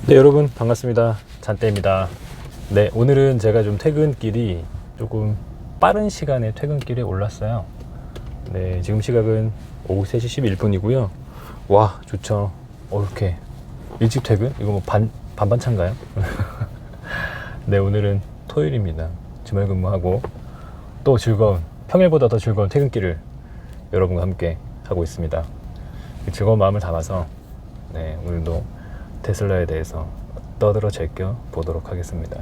네, 여러분 반갑습니다. 잔떼입니다. 네, 오늘은 제가 좀 퇴근길이 조금 빠른 시간에 퇴근길에 올랐어요. 네, 지금 시각은 오후 3시 11분이고요. 와, 좋죠. 이렇게 일찍 퇴근? 이거 뭐 반반차인가요? 네, 오늘은 토요일입니다. 주말 근무하고 또 평일보다 더 즐거운 퇴근길을 여러분과 함께 하고 있습니다. 즐거운 마음을 담아서 네, 오늘도 테슬라에 대해서 떠들어 제껴 보도록 하겠습니다.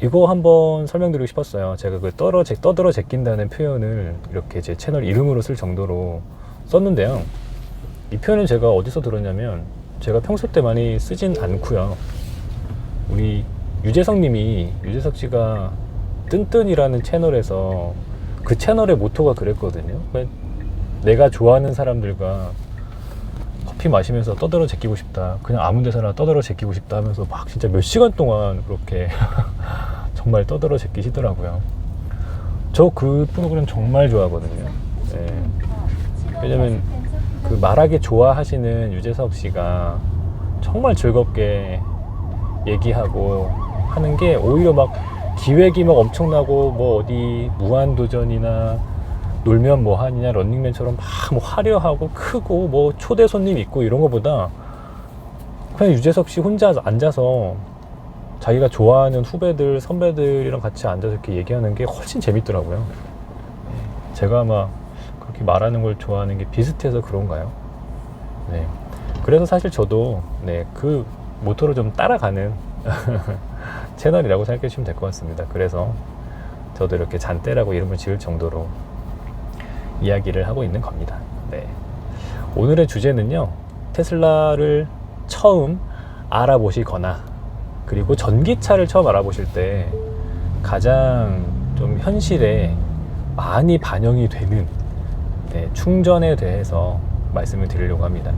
이거 한번 설명드리고 싶었어요. 제가 그 떠들어 제낀다는 표현을 이렇게 제 채널 이름으로 쓸 정도로 썼는데요. 이 표현은 제가 어디서 들었냐면, 제가 평소 때 많이 쓰진 않고요. 우리 유재석 씨가 뜬뜬이라는 채널에서 그 채널의 모토가 그랬거든요. 내가 좋아하는 사람들과 커피 마시면서 떠들어 제끼고 싶다, 그냥 아무 데서나 떠들어 제끼고 싶다 하면서 막 진짜 몇 시간 동안 그렇게 정말 떠들어 제끼시더라고요. 저 그 프로그램 정말 좋아하거든요. 네. 왜냐면 그 말하기 좋아하시는 유재석 씨가 정말 즐겁게 얘기하고 하는 게, 오히려 막 기획이 막 엄청나고 뭐 어디 무한도전이나 놀면 뭐하느냐 런닝맨처럼 막 뭐 화려하고 크고 뭐 초대 손님 있고 이런 거보다, 그냥 유재석 씨 혼자 앉아서 자기가 좋아하는 후배들 선배들이랑 같이 앉아서 이렇게 얘기하는 게 훨씬 재밌더라고요. 제가 아마 그렇게 말하는 걸 좋아하는 게 비슷해서 그런가요? 네. 그래서 사실 저도 그 모토를 좀 따라가는 채널이라고 생각해 주시면 될 것 같습니다. 그래서 저도 이렇게 잔떼라고 이름을 지을 정도로 이야기를 하고 있는 겁니다. 네. 오늘의 주제는요, 테슬라를 처음 알아보시거나 그리고 전기차를 처음 알아보실 때 가장 좀 현실에 많이 반영이 되는 충전에 대해서 말씀을 드리려고 합니다.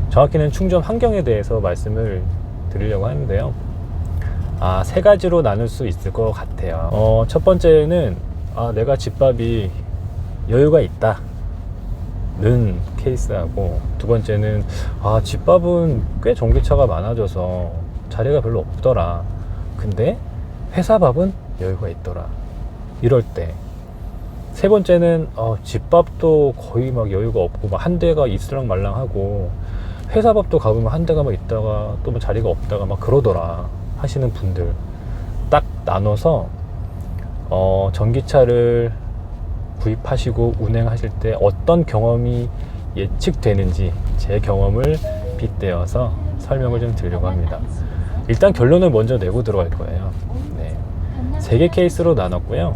정확히는 충전 환경에 대해서 말씀을 드리려고 하는데요. 세 가지로 나눌 수 있을 것 같아요. 첫 번째는 내가 집밥이 여유가 있다는 케이스하고, 두 번째는 집밥은 꽤 전기차가 많아져서 자리가 별로 없더라, 근데 회사 밥은 여유가 있더라, 이럴 때. 세 번째는 집밥도 거의 막 여유가 없고 막 한 대가 있으랑 말랑하고, 회사 밥도 가보면 한 대가 막 있다가 또 뭐 자리가 없다가 막 그러더라 하시는 분들 딱 나눠서 전기차를 구입하시고 운행하실 때 어떤 경험이 예측되는지 제 경험을 빗대어서 설명을 좀 드리려고 합니다. 일단 결론을 먼저 내고 들어갈 거예요. 네. 3개 케이스로 나눴고요.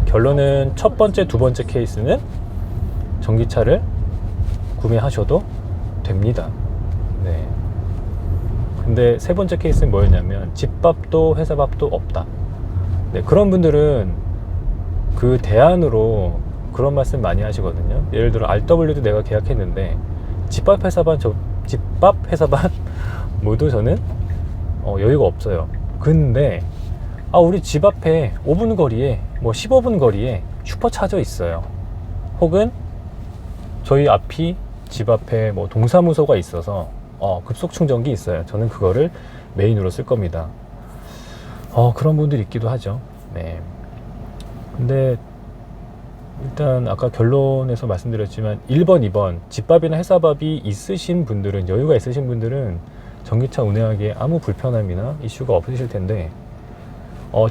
결론은 첫 번째, 두 번째 케이스는 전기차를 구매하셔도 됩니다. 네. 근데 세 번째 케이스는 뭐였냐면, 집밥도 회사밥도 없다. 네, 그런 분들은 그 대안으로 그런 말씀 많이 하시거든요. 예를 들어 RW도 내가 계약했는데 집밥 회사반 모두 저는 여유가 없어요. 근데 우리 집 앞에 5분 거리에 뭐 15분 거리에 슈퍼차저 있어요. 혹은 저희 앞이 집 앞에 뭐 동사무소가 있어서 급속 충전기 있어요. 저는 그거를 메인으로 쓸 겁니다. 그런 분들이 있기도 하죠. 네. 근데 일단 아까 결론에서 말씀드렸지만 1번, 2번 집밥이나 회사밥이 있으신 분들은, 여유가 있으신 분들은 전기차 운행하기에 아무 불편함이나 이슈가 없으실 텐데,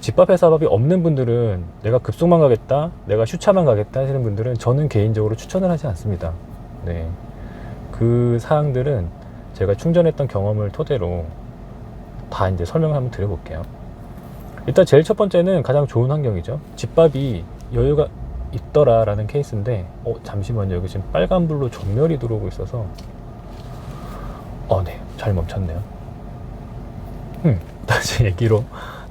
집밥, 회사밥이 없는 분들은 내가 급속만 가겠다, 내가 슈차만 가겠다 하시는 분들은 저는 개인적으로 추천을 하지 않습니다. 네. 그 사항들은 제가 충전했던 경험을 토대로 다 이제 설명을 한번 드려볼게요. 일단 제일 첫 번째는 가장 좋은 환경이죠. 집밥이 여유가 있더라 라는 케이스인데, 잠시만요. 여기 지금 빨간불로 전멸이 들어오고 있어서 네, 잘 멈췄네요. 다시 얘기로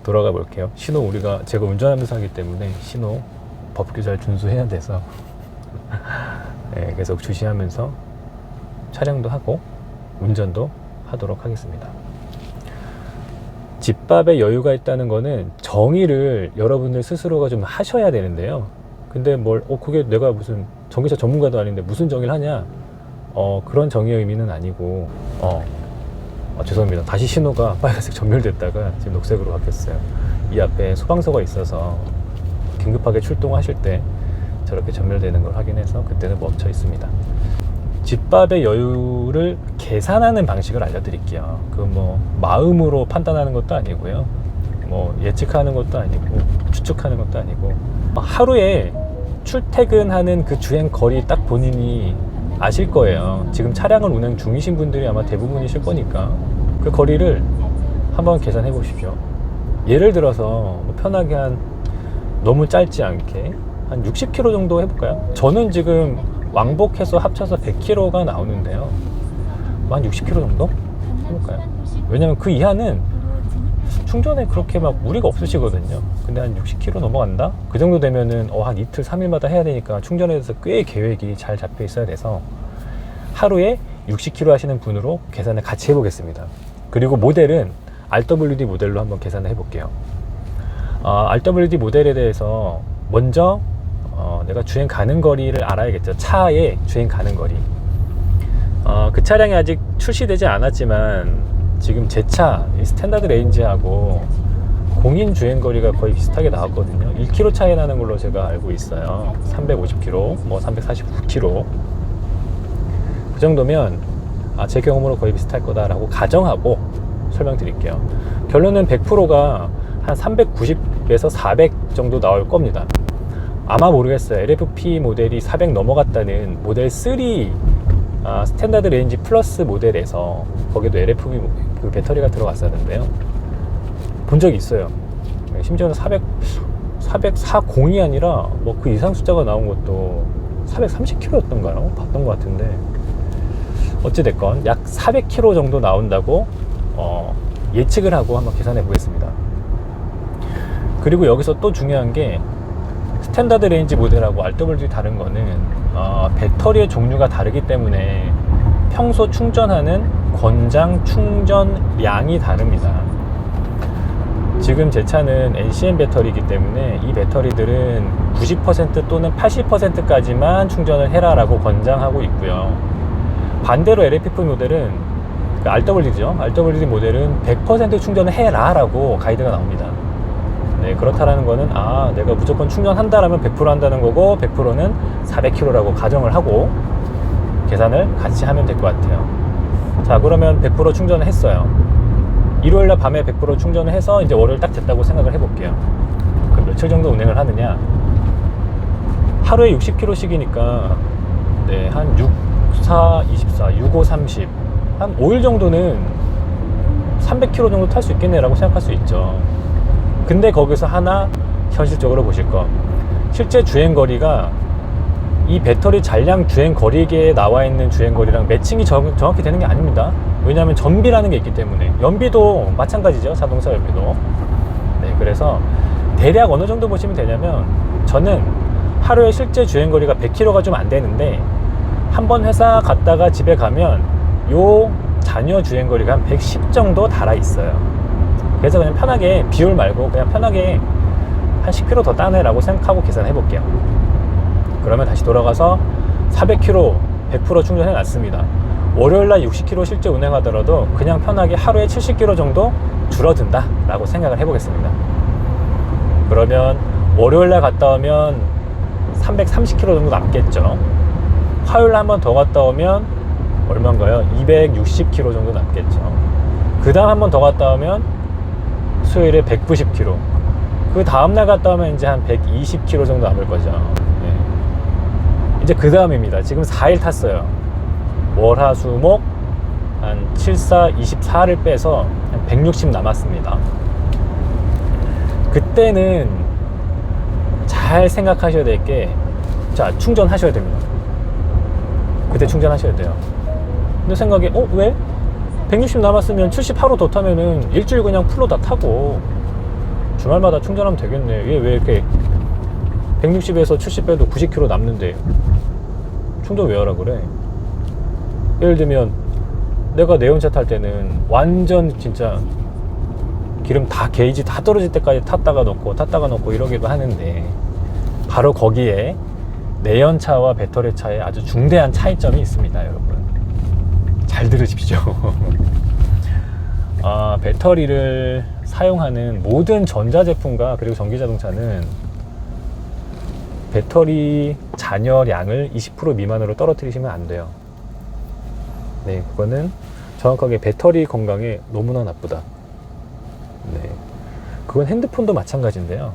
돌아가 볼게요. 신호, 제가 운전하면서 하기 때문에 신호 법규 잘 준수해야 돼서 네, 계속 주시하면서 촬영도 하고 운전도 하도록 하겠습니다. 집밥에 여유가 있다는 거는 정의를 여러분들 스스로가 좀 하셔야 되는데요. 근데 그게 내가 무슨 전기차 전문가도 아닌데 무슨 정의를 하냐? 그런 정의의 의미는 아니고, 죄송합니다. 다시 신호가 빨간색 전멸됐다가 지금 녹색으로 바뀌었어요. 이 앞에 소방서가 있어서 긴급하게 출동하실 때 저렇게 전멸되는 걸 확인해서 그때는 멈춰 있습니다. 집밥의 여유를 계산하는 방식을 알려드릴게요. 그 뭐 마음으로 판단하는 것도 아니고요, 뭐 예측하는 것도 아니고 추측하는 것도 아니고, 하루에 출퇴근하는 그 주행 거리 딱 본인이 아실 거예요. 지금 차량을 운행 중이신 분들이 아마 대부분이실 거니까 그 거리를 한번 계산해 보십시오. 예를 들어서 뭐 편하게 너무 짧지 않게 한 60km 정도 해볼까요? 저는 지금 왕복해서 합쳐서 100km가 나오는데요, 한 60km 정도 해볼까요? 왜냐면 그 이하는 충전에 그렇게 막 무리가 없으시거든요. 근데 한 60km 넘어간다? 그 정도 되면은 한 이틀 3일마다 해야 되니까 충전에 대해서 꽤 계획이 잘 잡혀 있어야 돼서 하루에 60km 하시는 분으로 계산을 같이 해보겠습니다. 그리고 모델은 RWD 모델로 한번 계산을 해볼게요. RWD 모델에 대해서 먼저 내가 주행 가는 거리를 알아야겠죠. 차의 주행 가는 거리. 그 차량이 아직 출시되지 않았지만 지금 제 차 스탠다드 레인지하고 공인 주행 거리가 거의 비슷하게 나왔거든요. 1km 차이 나는 걸로 제가 알고 있어요. 350km, 뭐 349km. 그 정도면 제 경험으로 거의 비슷할 거다라고 가정하고 설명드릴게요. 결론은 100%가 한 390에서 400 정도 나올 겁니다. 아마 모르겠어요. LFP 모델이 400 넘어갔다는 모델 3 스탠다드 레인지 플러스 모델에서 거기도 LFP 그 배터리가 들어갔었는데요, 본 적이 있어요. 심지어는 440이 아니라 뭐 그 이상 숫자가 나온 것도 430km였던가요? 봤던 것 같은데, 어찌됐건 약 400km 정도 나온다고 예측을 하고 한번 계산해 보겠습니다. 그리고 여기서 또 중요한 게 스탠다드 레인지 모델하고 RWD 다른 거는 배터리의 종류가 다르기 때문에 평소 충전하는 권장 충전량이 다릅니다. 지금 제 차는 NCM 배터리이기 때문에 이 배터리들은 90% 또는 80%까지만 충전을 해라 라고 권장하고 있고요. 반대로 LFP 모델은 RWD죠. RWD 모델은 100% 충전을 해라 라고 가이드가 나옵니다. 네, 그렇다라는 거는 내가 무조건 충전한다라면 100% 한다는 거고 100%는 400km라고 가정을 하고 계산을 같이 하면 될 것 같아요. 자, 그러면 100% 충전을 했어요. 일요일날 밤에 100% 충전을 해서 이제 월요일 딱 됐다고 생각을 해볼게요. 그럼 며칠 정도 운행을 하느냐? 하루에 60km씩이니까 네, 한 6, 4, 24, 6, 5, 30 한 5일 정도는 300km 정도 탈 수 있겠네라고 생각할 수 있죠. 근데 거기서 하나 현실적으로 보실 거, 실제 주행거리가 이 배터리 잔량 주행거리계에 나와 있는 주행거리랑 매칭이 정확히 되는 게 아닙니다. 왜냐하면 전비라는 게 있기 때문에. 연비도 마찬가지죠. 자동차 연비도. 네, 그래서 대략 어느 정도 보시면 되냐면, 저는 하루에 실제 주행거리가 100km가 좀 안 되는데 한번 회사 갔다가 집에 가면 요 잔여 주행거리가 한 110 정도 달아 있어요. 그래서 그냥 편하게, 비율 말고 그냥 편하게 한 10km 더 따네라고 생각하고 계산해 볼게요. 그러면 다시 돌아가서 400km 100% 충전해 놨습니다. 월요일날 60km 실제 운행하더라도 그냥 편하게 하루에 70km 정도 줄어든다 라고 생각을 해보겠습니다. 그러면 월요일날 갔다 오면 330km 정도 남겠죠. 화요일날 한 번 더 갔다 오면 얼마인가요? 260km 정도 남겠죠. 그 다음 한 번 더 갔다 오면 수요일에 190km, 그 다음날 갔다 오면 이제 한 120km 정도 남을 거죠. 네. 이제 그 다음입니다. 지금 4일 탔어요. 월, 화, 수, 목 한 7, 4, 24를 빼서 한 160 남았습니다. 그때는 잘 생각하셔야 될 게, 자, 충전하셔야 됩니다. 그때 충전하셔야 돼요. 근데 생각에 왜? 160 남았으면 78호 더 타면은 일주일 그냥 풀로 다 타고 주말마다 충전하면 되겠네. 왜 이렇게 160에서 70 빼도 90km 남는데 충전 왜 하라 그래? 예를 들면 내가 내연차 탈 때는 완전 진짜 기름 다 게이지 다 떨어질 때까지 탔다가 넣고 이러기도 하는데, 바로 거기에 내연차와 배터리차에 아주 중대한 차이점이 있습니다. 여러분 잘 들으십시오. 배터리를 사용하는 모든 전자제품과 그리고 전기자동차는 배터리 잔여량을 20% 미만으로 떨어뜨리시면 안 돼요. 네, 그거는 정확하게 배터리 건강에 너무나 나쁘다. 네, 그건 핸드폰도 마찬가지인데요.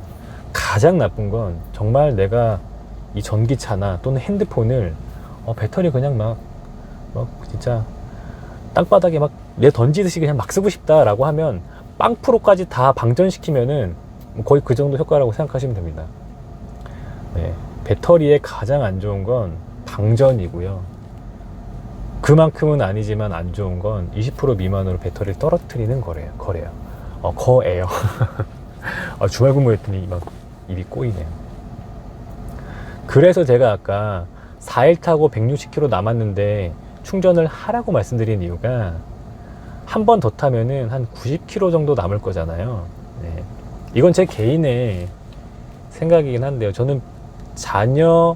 가장 나쁜 건 정말 내가 이 전기차나 또는 핸드폰을 배터리 그냥 막 진짜 땅바닥에 막 내 던지듯이 그냥 막 쓰고 싶다라고 하면 0%까지 다 방전시키면은 거의 그 정도 효과라고 생각하시면 됩니다. 네, 배터리에 가장 안 좋은 건 방전이고요. 그만큼은 아니지만 안 좋은 건 20% 미만으로 배터리를 떨어뜨리는 거래요. 거예요. 주말 근무했더니 막 입이 꼬이네요. 그래서 제가 아까 4일 타고 160km 남았는데 충전을 하라고 말씀드린 이유가 한 번 더 타면은 한 90km 정도 남을 거잖아요. 네. 이건 제 개인의 생각이긴 한데요. 저는 잔여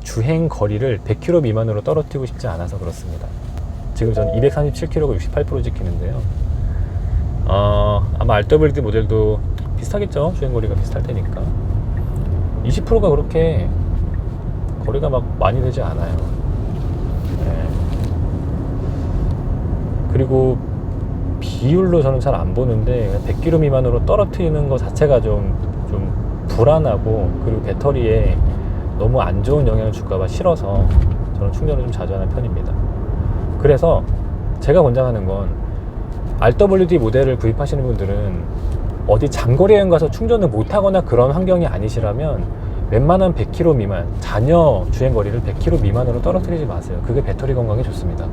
주행 거리를 100km 미만으로 떨어뜨리고 싶지 않아서 그렇습니다. 지금 저는 237km가 68% 찍히는데요. 아마 RWD 모델도 비슷하겠죠. 주행거리가 비슷할 테니까 20%가 그렇게 거리가 막 많이 되지 않아요. 네. 그리고 비율로 저는 잘 안 보는데 100km 미만으로 떨어뜨리는 것 자체가 좀 불안하고, 그리고 배터리에 너무 안 좋은 영향을 줄까봐 싫어서 저는 충전을 좀 자주 하는 편입니다. 그래서 제가 권장하는 건 RWD 모델을 구입하시는 분들은 어디 장거리 여행 가서 충전을 못하거나 그런 환경이 아니시라면 웬만한 100km 미만, 잔여 주행거리를 100km 미만으로 떨어뜨리지 마세요. 그게 배터리 건강에 좋습니다.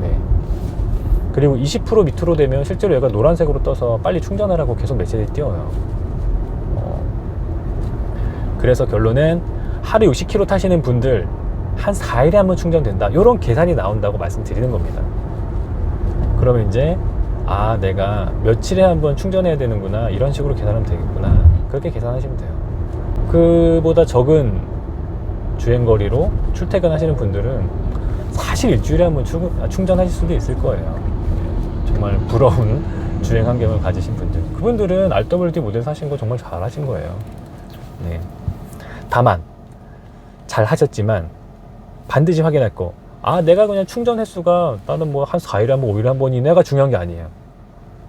네. 그리고 20% 밑으로 되면 실제로 얘가 노란색으로 떠서 빨리 충전하라고 계속 메시지 띄워요. 그래서 결론은 하루 60km 타시는 분들 한 4일에 한 번 충전된다, 이런 계산이 나온다고 말씀드리는 겁니다. 그러면 이제 내가 며칠에 한 번 충전해야 되는구나, 이런 식으로 계산하면 되겠구나, 그렇게 계산하시면 돼요. 그보다 적은 주행거리로 출퇴근하시는 분들은 사실 일주일에 한 번 충전하실 수도 있을 거예요. 정말 부러운 주행 환경을 가지신 분들, 그분들은 RWD 모델 사신 거 정말 잘하신 거예요. 네. 다만 잘 하셨지만 반드시 확인할 거, 내가 그냥 충전 횟수가 나는 뭐 한 4일에 한 번, 5일에 한 번이네가 중요한 게 아니에요.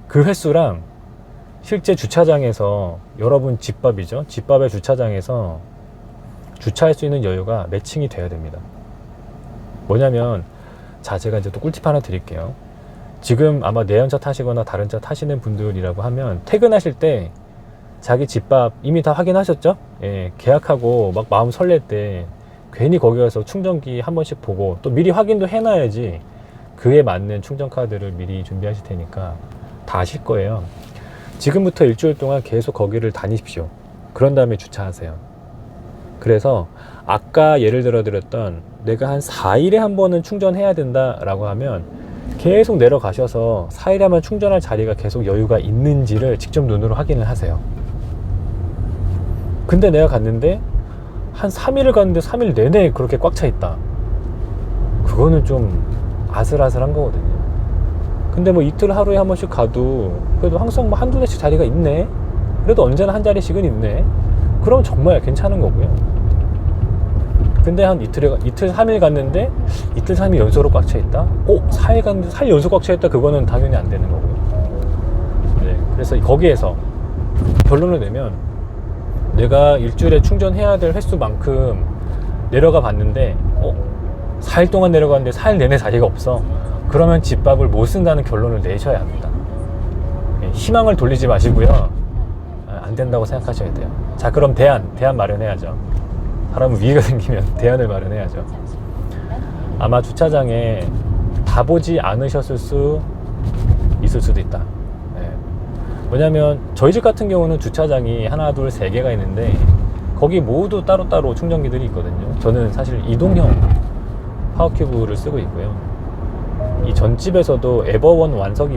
그 횟수랑 실제 주차장에서, 여러분 집밥이죠, 집밥의 주차장에서 주차할 수 있는 여유가 매칭이 돼야 됩니다. 뭐냐면, 제가 이제 또 꿀팁 하나 드릴게요. 지금 아마 내연차 타시거나 다른 차 타시는 분들이라고 하면 퇴근하실 때 자기 집밥 이미 다 확인하셨죠? 예, 계약하고 막 마음 설렐 때 괜히 거기 가서 충전기 한 번씩 보고 또 미리 확인도 해놔야지 그에 맞는 충전 카드를 미리 준비하실 테니까 다 아실 거예요. 지금부터 일주일 동안 계속 거기를 다니십시오. 그런 다음에 주차하세요. 그래서 아까 예를 들어 드렸던 내가 한 4일에 한 번은 충전해야 된다 라고 하면 계속 내려가셔서 4일에 한 번 충전할 자리가 계속 여유가 있는지를 직접 눈으로 확인을 하세요. 근데 내가 갔는데 한 3일을 갔는데 3일 내내 그렇게 꽉 차 있다, 그거는 좀 아슬아슬한 거거든요. 근데 뭐 이틀 하루에 한 번씩 가도 그래도 항상 뭐 한두 대씩 자리가 있네, 그래도 언제나 한 자리씩은 있네, 그럼 정말 괜찮은 거고요. 근데 한 이틀 3일 갔는데 이틀 3일 연속으로 꽉 차 있다, 4일 갔는데 4일 연속 꽉 차 있다, 그거는 당연히 안 되는 거고요. 네, 그래서 거기에서 결론을 내면, 내가 일주일에 충전해야 될 횟수만큼 내려가 봤는데 4일 동안 내려갔는데 4일 내내 자리가 없어, 그러면 집밥을 못 쓴다는 결론을 내셔야 합니다. 희망을 돌리지 마시고요, 안 된다고 생각하셔야 돼요. 자, 그럼 대안 마련해야죠. 사람은 위기가 생기면 대안을 마련해야죠. 아마 주차장에 다 보지 않으셨을 수 있을 수도 있다. 왜냐면 저희 집 같은 경우는 주차장이 하나, 둘, 세 개가 있는데 거기 모두 따로따로 충전기들이 있거든요. 저는 사실 이동형 파워큐브를 쓰고 있고요. 이 전집에서도 에버온 완석이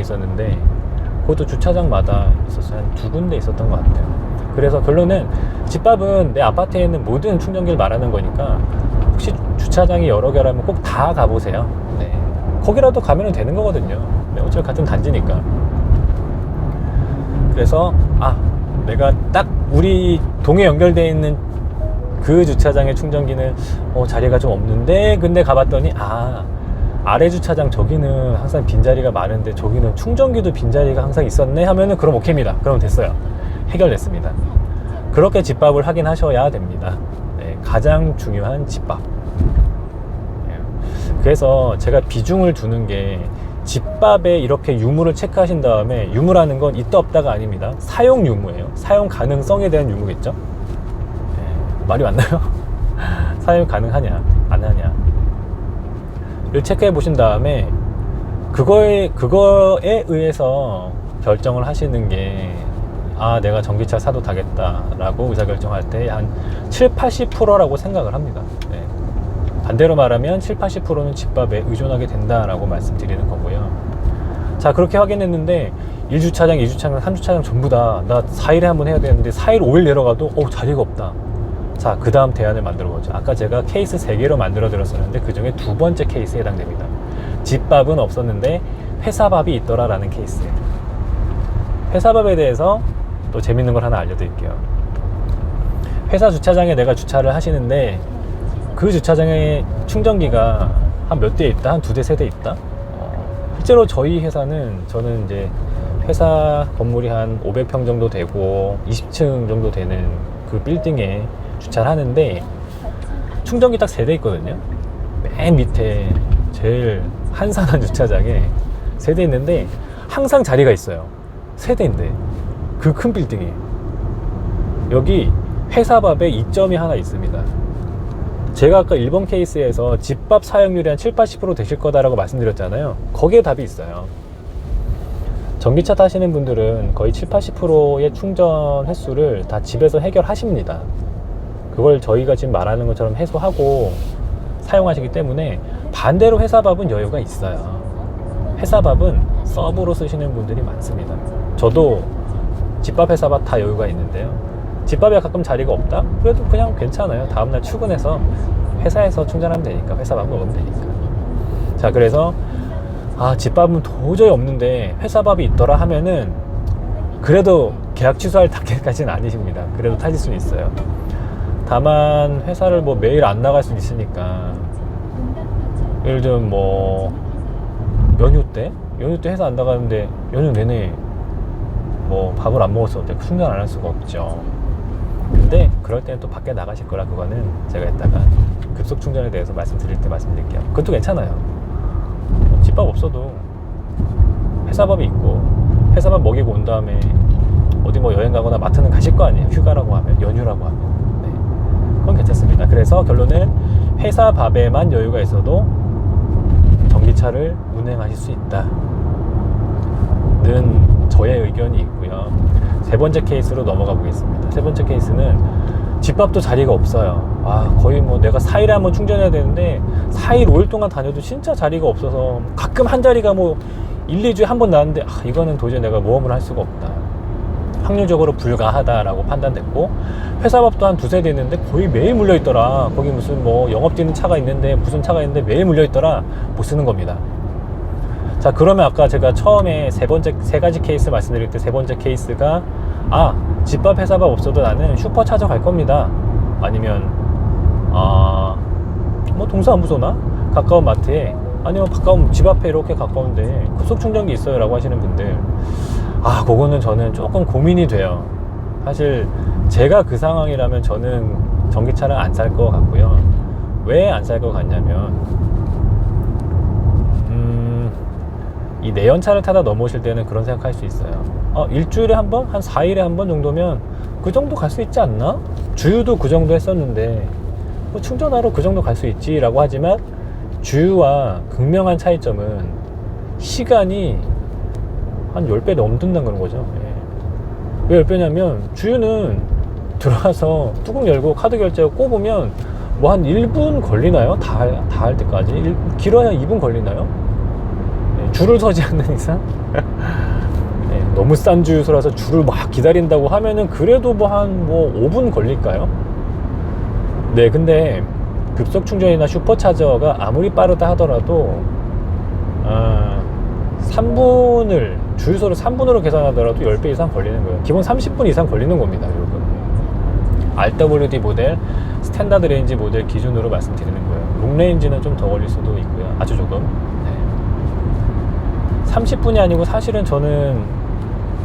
있었는데 그것도 주차장마다 있었어요. 한 2군데 있었던 것 같아요. 그래서 결론은 집밥은 내 아파트에 있는 모든 충전기를 말하는 거니까 혹시 주차장이 여러 개라면 꼭 다 가보세요. 네. 거기라도 가면 되는 거거든요. 네, 어차피 같은 단지니까. 그래서 내가 딱 우리 동에 연결되어 있는 그 주차장의 충전기는 자리가 좀 없는데, 근데 가봤더니 아래 주차장 저기는 항상 빈자리가 많은데 저기는 충전기도 빈자리가 항상 있었네 하면은 그럼 오케이입니다. 그럼 됐어요. 해결됐습니다. 그렇게 집밥을 하긴 하셔야 됩니다. 네, 가장 중요한 집밥. 그래서 제가 비중을 두는 게, 집밥에 이렇게 유무를 체크하신 다음에, 유무라는 건 있다 없다가 아닙니다. 사용 유무예요. 사용 가능성에 대한 유무겠죠. 말이 맞나요? 사용 가능하냐 안 하냐 를 체크해 보신 다음에 그거에 의해서 결정을 하시는 게, 내가 전기차 사도 타겠다 라고 의사결정할 때 한 70-80%라고 생각을 합니다. 네. 반대로 말하면 70-80%는 집밥에 의존하게 된다라고 말씀드리는 거고요. 자, 그렇게 확인했는데 1주차장, 2주차장, 3주차장 전부 다 나 4일에 한번 해야 되는데 4일, 5일 내려가도 자리가 없다. 자, 그 다음 대안을 만들어 보죠. 아까 제가 케이스 3개로 만들어 드렸었는데 그 중에 두 번째 케이스에 해당됩니다. 집밥은 없었는데 회사밥이 있더라 라는 케이스예요. 회사밥에 대해서 또 재밌는 걸 하나 알려드릴게요. 회사 주차장에 내가 주차를 하시는데 그 주차장에 충전기가 한 몇 대 있다? 한 2대, 3대 있다? 실제로 저희 회사는, 저는 이제 회사 건물이 한 500평 정도 되고 20층 정도 되는 그 빌딩에 주차를 하는데 충전기 딱 3대 있거든요. 맨 밑에 제일 한산한 주차장에 3대 있는데 항상 자리가 있어요. 3대인데 그 큰 빌딩에. 여기 회사밥에 이점이 하나 있습니다. 제가 아까 1번 케이스에서 집밥 사용률이 한 7-80% 되실 거다라고 말씀드렸잖아요. 거기에 답이 있어요. 전기차 타시는 분들은 거의 7-80%의 충전 횟수를 다 집에서 해결하십니다. 그걸 저희가 지금 말하는 것처럼 해소하고 사용하시기 때문에, 반대로 회사밥은 여유가 있어요. 회사밥은 서브로 쓰시는 분들이 많습니다. 저도 집밥, 회사밥 다 여유가 있는데요. 집밥에 가끔 자리가 없다? 그래도 그냥 괜찮아요. 다음날 출근해서 회사에서 충전하면 되니까, 회사밥 먹으면 되니까. 자, 그래서 집밥은 도저히 없는데 회사밥이 있더라 하면은 그래도 계약 취소할 단계까지는 아니십니다. 그래도 타실 수는 있어요. 다만 회사를 매일 안 나갈 수 있으니까, 예를 들면 연휴 때 회사 안 나가는데 연휴 내내 밥을 안 먹었을 때 충전 안 할 수가 없죠. 근데 그럴 때는 또 밖에 나가실 거라, 그거는 제가 이따가 급속 충전에 대해서 말씀드릴 때 말씀드릴게요. 그것도 괜찮아요. 집밥 없어도 회사밥이 있고 회사밥 먹이고 온 다음에 어디 여행 가거나 마트는 가실 거 아니에요. 휴가라고 하면, 연휴라고 하면. 네. 그건 괜찮습니다. 그래서 결론은 회사밥에만 여유가 있어도 전기차를 운행하실 수 있다는 저의 의견이 있고요. 세 번째 케이스로 넘어가 보겠습니다. 세 번째 케이스는 집밥도 자리가 없어요. 거의 내가 4일에 한번 충전해야 되는데 4일, 5일 동안 다녀도 진짜 자리가 없어서 가끔 한 자리가 1, 2주에 한 번 나왔는데 이거는 도저히 내가 모험을 할 수가 없다. 확률적으로 불가하다라고 판단됐고, 회사밥도 한 2-3대 있는데 거의 매일 물려있더라. 거기 무슨 영업 뛰는 차가 있는데 무슨 차가 있는데 매일 물려있더라. 못 쓰는 겁니다. 자, 그러면 아까 제가 처음에 세 가지 케이스 말씀드릴 때 세 번째 케이스가, 집밥, 회사밥 없어도 나는 슈퍼차저 갈 겁니다. 아니면 동사무소나 가까운 마트에, 아니면 가까운 집 앞에 이렇게 가까운데 급속 충전기 있어요 라고 하시는 분들, 그거는 저는 조금 고민이 돼요. 사실 제가 그 상황이라면 저는 전기차를 안 살 것 같고요. 왜 안 살 것 같냐면, 이 내연차를 타다 넘어오실 때는 그런 생각할 수 있어요. 일주일에 한 번? 한 4일에 한 번 정도면 그 정도 갈 수 있지 않나? 주유도 그 정도 했었는데 충전하러 그 정도 갈 수 있지 라고 하지만, 주유와 극명한 차이점은 시간이 한 10배 넘는다는 거죠. 왜 10배냐면, 주유는 들어가서 뚜껑 열고 카드 결제하고 꼽으면 한 1분 걸리나요? 다 할 때까지? 길어야 2분 걸리나요? 줄을 서지 않는 이상? 너무 싼 주유소라서 줄을 막 기다린다고 하면은 그래도 한 5분 걸릴까요? 네, 근데 급속 충전이나 슈퍼차저가 아무리 빠르다 하더라도 3분을 주유소를 3분으로 계산하더라도 10배 이상 걸리는 거예요. 기본 30분 이상 걸리는 겁니다, 여러분. RWD 모델, 스탠다드 레인지 모델 기준으로 말씀드리는 거예요. 롱레인지는 좀 더 걸릴 수도 있고요. 아주 조금. 네. 30분이 아니고 사실은 저는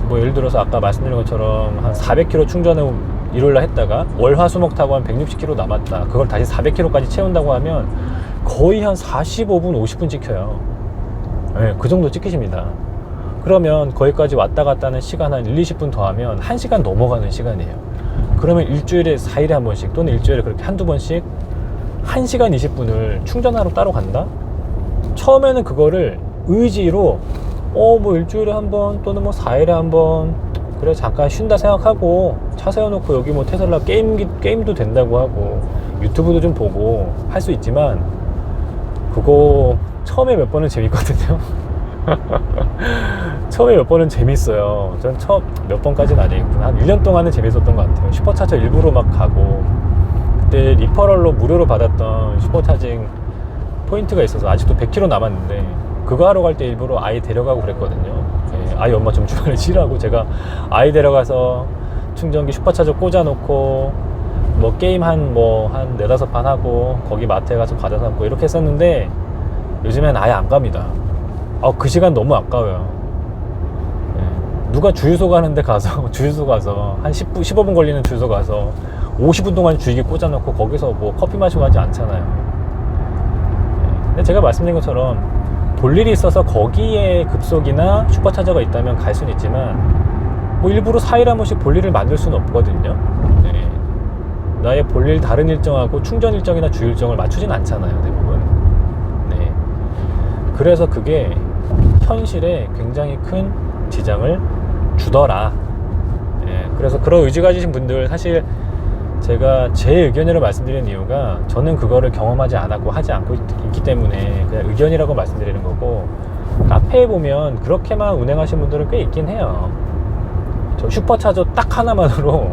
뭐 예를 들어서 아까 말씀드린 것처럼 한 400km 충전을 일요일날 했다가 월화수목 타고 한 160km 남았다. 그걸 다시 400km까지 채운다고 하면 거의 한 45분, 50분 찍혀요. 네, 그 정도 찍히십니다. 그러면 거기까지 왔다 갔다 하는 시간 한 1, 20분 더하면 1시간 넘어가는 시간이에요. 그러면 일주일에 4일에 한 번씩 또는 일주일에 그렇게 한두 번씩 1시간 20분을 충전하러 따로 간다? 처음에는 그거를 의지로 뭐 일주일에 한 번 또는 뭐 4일에 한 번 그래 잠깐 쉰다 생각하고 차 세워놓고 여기 뭐 테슬라 게임도 된다고 하고 유튜브도 좀 보고 할 수 있지만 그거 처음에 몇 번은 재밌거든요. 처음에 몇 번은 재밌어요. 전 처음 몇 번까지는 아니겠구나. 한 1년 동안은 재밌었던 것 같아요. 슈퍼차저 일부러 막 가고 그때 리퍼럴로 무료로 받았던 슈퍼차징 포인트가 있어서 아직도 100km 남았는데 그거 하러 갈 때 일부러 아이 데려가고 그랬거든요. 네, 아이 엄마 좀 주말에 쉬라고 제가 아이 데려가서 충전기 슈퍼차저 꽂아놓고 뭐 게임 한 4-5판 하고 거기 마트에 가서 과자 사고 이렇게 했었는데 요즘엔 아예 안 갑니다. 그 시간 너무 아까워요. 네. 누가 주유소 가는데 가서 주유소 가서 한 15분 걸리는 주유소 가서 50분 동안 주유기 꽂아놓고 거기서 뭐 커피 마시고 하지 않잖아요. 네. 근데 제가 말씀드린 것처럼 볼 일이 있어서 거기에 급속이나 슈퍼차저가 있다면 갈 수는 있지만 뭐 일부러 4일에 한 번씩 볼 일을 만들 수는 없거든요. 네. 나의 볼 일 다른 일정하고 충전 일정이나 주유 일정을 맞추진 않잖아요, 대부분. 네. 그래서 그게 현실에 굉장히 큰 지장을 주더라. 네. 그래서 그런 의지 가지신 분들 사실 제가 제 의견으로 말씀드리는 이유가 저는 그거를 경험하지 않았고 하지 않고 있기 때문에 그냥 의견이라고 말씀드리는 거고 카페에 보면 그렇게만 운행하시는 분들은 꽤 있긴 해요. 저 슈퍼차저 딱 하나만으로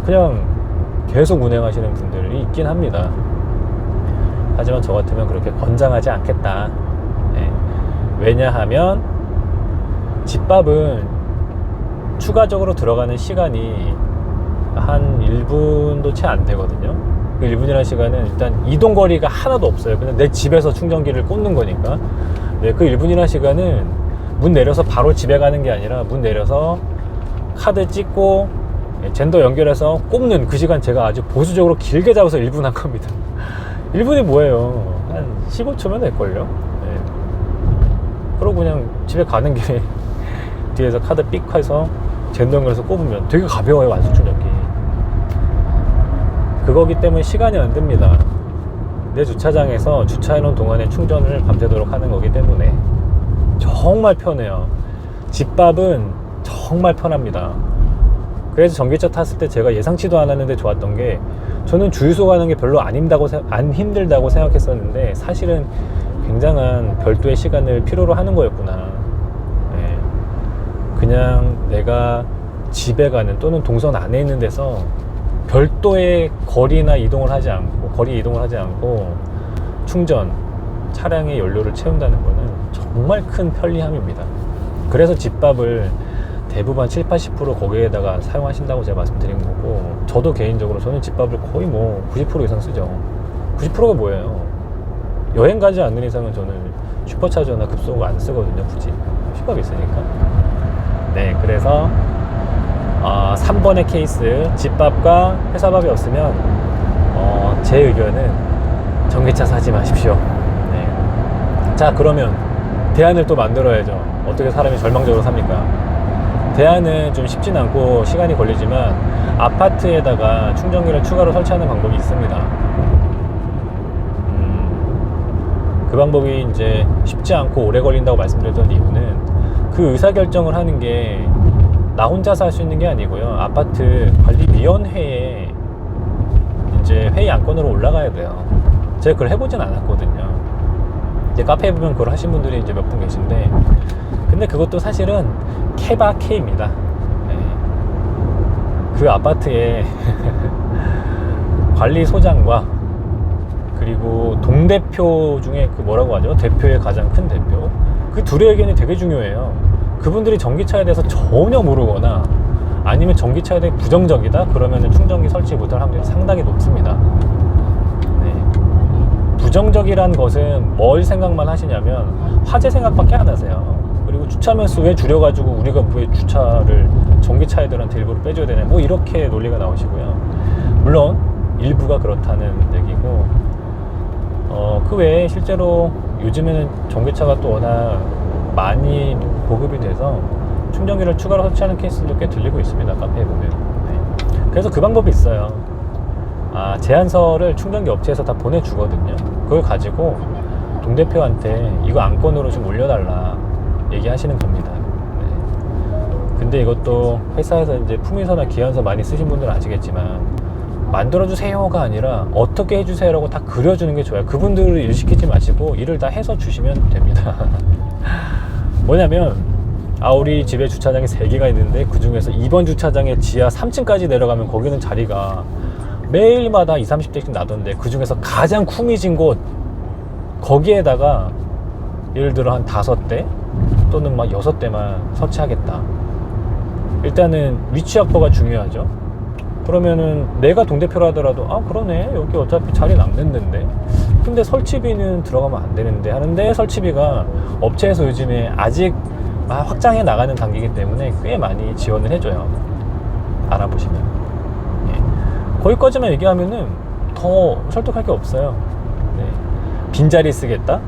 그냥 계속 운행하시는 분들이 있긴 합니다. 하지만 저 같으면 그렇게 권장하지 않겠다. 네. 왜냐하면 집밥은 추가적으로 들어가는 시간이 한 1분도 채 안 되거든요. 그 1분이라는 시간은 일단 이동 거리가 하나도 없어요. 그냥 내 집에서 충전기를 꽂는 거니까. 네, 그 1분이라는 시간은 문 내려서 바로 집에 가는 게 아니라 문 내려서 카드 찍고 젠더 연결해서 꼽는 그 시간 제가 아주 보수적으로 길게 잡아서 1분 한 겁니다. 1분이 뭐예요? 한 15초면 될걸요? 네. 그러고 그냥 집에 가는 길에 뒤에서 카드 삑 해서 젠더 연결해서 꼽으면 되게 가벼워요, 완속 충전기. 그거기 때문에 시간이 안 듭니다. 내 주차장에서 주차해놓은 동안에 충전을 밤새도록 하는 거기 때문에 정말 편해요. 집밥은 정말 편합니다. 그래서 전기차 탔을 때 제가 예상치도 않았는데 좋았던 게 저는 주유소 가는 게 별로 안 힘들다고 생각했었는데 사실은 굉장한 별도의 시간을 필요로 하는 거였구나. 네. 그냥 내가 집에 가는 또는 동선 안에 있는 데서 별도의 거리 이동을 하지 않고 충전, 차량의 연료를 채운다는 거는 정말 큰 편리함입니다. 그래서 집밥을 대부분 70-80% 거기에다가 사용하신다고 제가 말씀드린 거고 저도 개인적으로 저는 집밥을 거의 뭐 90% 이상 쓰죠. 90%가 뭐예요? 여행 가지 않는 이상은 저는 슈퍼차저나 급속 안 쓰거든요. 굳이 집밥이 있으니까. 네, 그래서 3번의 케이스 집밥과 회사밥이 없으면 제 의견은 전기차 사지 마십시오. 네. 자, 그러면 대안을 또 만들어야죠. 어떻게 사람이 절망적으로 삽니까? 대안은 좀 쉽진 않고 시간이 걸리지만 아파트에다가 충전기를 추가로 설치하는 방법이 있습니다. 그 방법이 이제 쉽지 않고 오래 걸린다고 말씀드렸던 이유는 그 의사결정을 하는 게 나 혼자서 할 수 있는 게 아니고요. 아파트 관리위원회에 이제 회의 안건으로 올라가야 돼요. 제가 그걸 해보진 않았거든요. 이제 카페에 보면 그걸 하신 분들이 이제 몇 분 계신데, 근데 그것도 사실은 케바케입니다. 네. 그 아파트의 관리소장과 그리고 동대표 중에 그 뭐라고 하죠? 대표의 가장 큰 대표. 그 둘의 의견이 되게 중요해요. 그분들이 전기차에 대해서 전혀 모르거나 아니면 전기차에 대해 부정적이다? 그러면 충전기 설치 못할 확률이 상당히 높습니다. 네. 부정적이란 것은 뭘 생각만 하시냐면 화재 생각밖에 안 하세요. 그리고 주차 면수 왜 줄여가지고 우리가 왜 주차를 전기차 애들한테 일부러 빼줘야 되냐, 뭐 이렇게 논리가 나오시고요. 물론 일부가 그렇다는 얘기고, 그 외에 실제로 요즘에는 전기차가 또 워낙 많이 보급이 돼서 충전기를 추가로 설치하는 케이스도 꽤 들리고 있습니다. 카페에 보면. 네. 그래서 그 방법이 있어요. 제안서를 충전기 업체에서 다 보내주거든요. 그걸 가지고 동대표한테 이거 안건으로 좀 올려달라 얘기하시는 겁니다. 네. 근데 이것도 회사에서 이제 품위서나 기한서 많이 쓰신 분들은 아시겠지만, 만들어주세요가 아니라 어떻게 해주세요라고 다 그려주는 게 좋아요. 그분들을 일 시키지 마시고 일을 다 해서 주시면 됩니다. 뭐냐면, 우리 집에 주차장이 3개가 있는데 그 중에서 2번 주차장에 지하 3층까지 내려가면 거기는 자리가 매일마다 20-30대씩 나던데, 그 중에서 가장 쿵이진 곳, 거기에다가 예를 들어 한 5대 또는 막 6대만 설치하겠다. 일단은 위치 확보가 중요하죠. 그러면은 내가 동대표로 하더라도 그러네, 여기 어차피 자리 남는데 근데 설치비는 들어가면 안 되는데 하는데, 설치비가 업체에서 요즘에 아직 확장해 나가는 단계이기 때문에 꽤 많이 지원을 해줘요. 알아보시면. 예. 거기까지만 얘기하면은 더 설득할 게 없어요. 네. 빈자리 쓰겠다?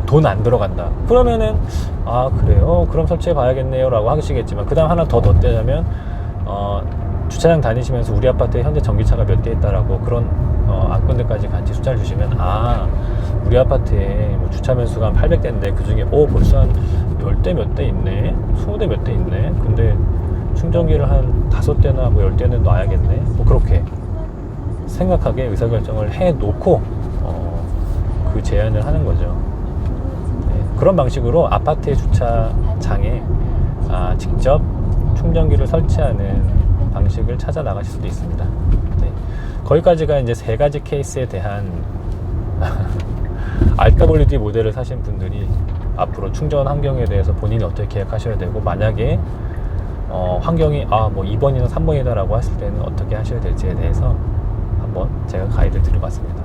돈 안 들어간다. 그러면은 그래요? 그럼 설치해 봐야겠네요 라고 하시겠지만, 그 다음 하나 더 덧대자면 주차장 다니시면서 우리 아파트에 현재 전기차가 몇 대 있다라고 그런 안건들까지 같이 숫자를 주시면, 우리 아파트에 뭐 주차 면수가 한 800대인데 그 중에 벌써 한 10대 몇 대 있네, 20대 몇 대 있네, 근데 충전기를 한 5대나 뭐 10대는 놔야겠네, 뭐 그렇게 생각하게 의사결정을 해놓고 그 제안을 하는 거죠. 네, 그런 방식으로 아파트의 주차장에 직접 충전기를 설치하는 방식을 찾아 나가실 수도 있습니다. 네. 거기까지가 이제 3가지 케이스에 대한 RWD 모델을 사신 분들이 앞으로 충전 환경에 대해서 본인이 어떻게 계획하셔야 되고, 만약에 환경이 뭐 2번이나 3번이다 라고 하실 때는 어떻게 하셔야 될지에 대해서 한번 제가 가이드를 드려봤습니다.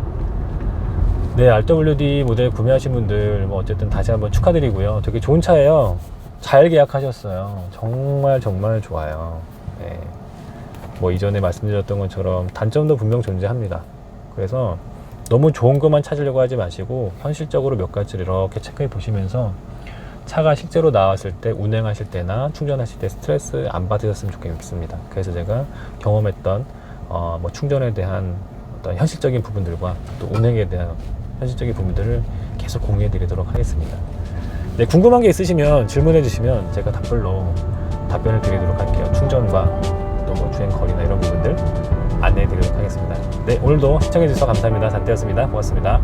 네, RWD 모델 구매하신 분들 뭐 어쨌든 다시 한번 축하드리고요. 되게 좋은 차예요. 잘 계약하셨어요. 정말 좋아요. 네. 뭐 이전에 말씀드렸던 것처럼 단점도 분명 존재합니다. 그래서 너무 좋은 것만 찾으려고 하지 마시고 현실적으로 몇 가지를 이렇게 체크해 보시면서 차가 실제로 나왔을 때, 운행하실 때나 충전하실 때 스트레스 안 받으셨으면 좋겠습니다. 그래서 제가 경험했던 뭐 충전에 대한 어떤 현실적인 부분들과 또 운행에 대한 현실적인 부분들을 계속 공유해 드리도록 하겠습니다. 네, 궁금한 게 있으시면 질문해 주시면 제가 답변을 드리도록 할게요. 충전과 또 뭐 주행 거리나 이런 부분들 안내해 드리도록 하겠습니다. 네, 오늘도 시청해 주셔서 감사합니다. 잔떼였습니다. 고맙습니다.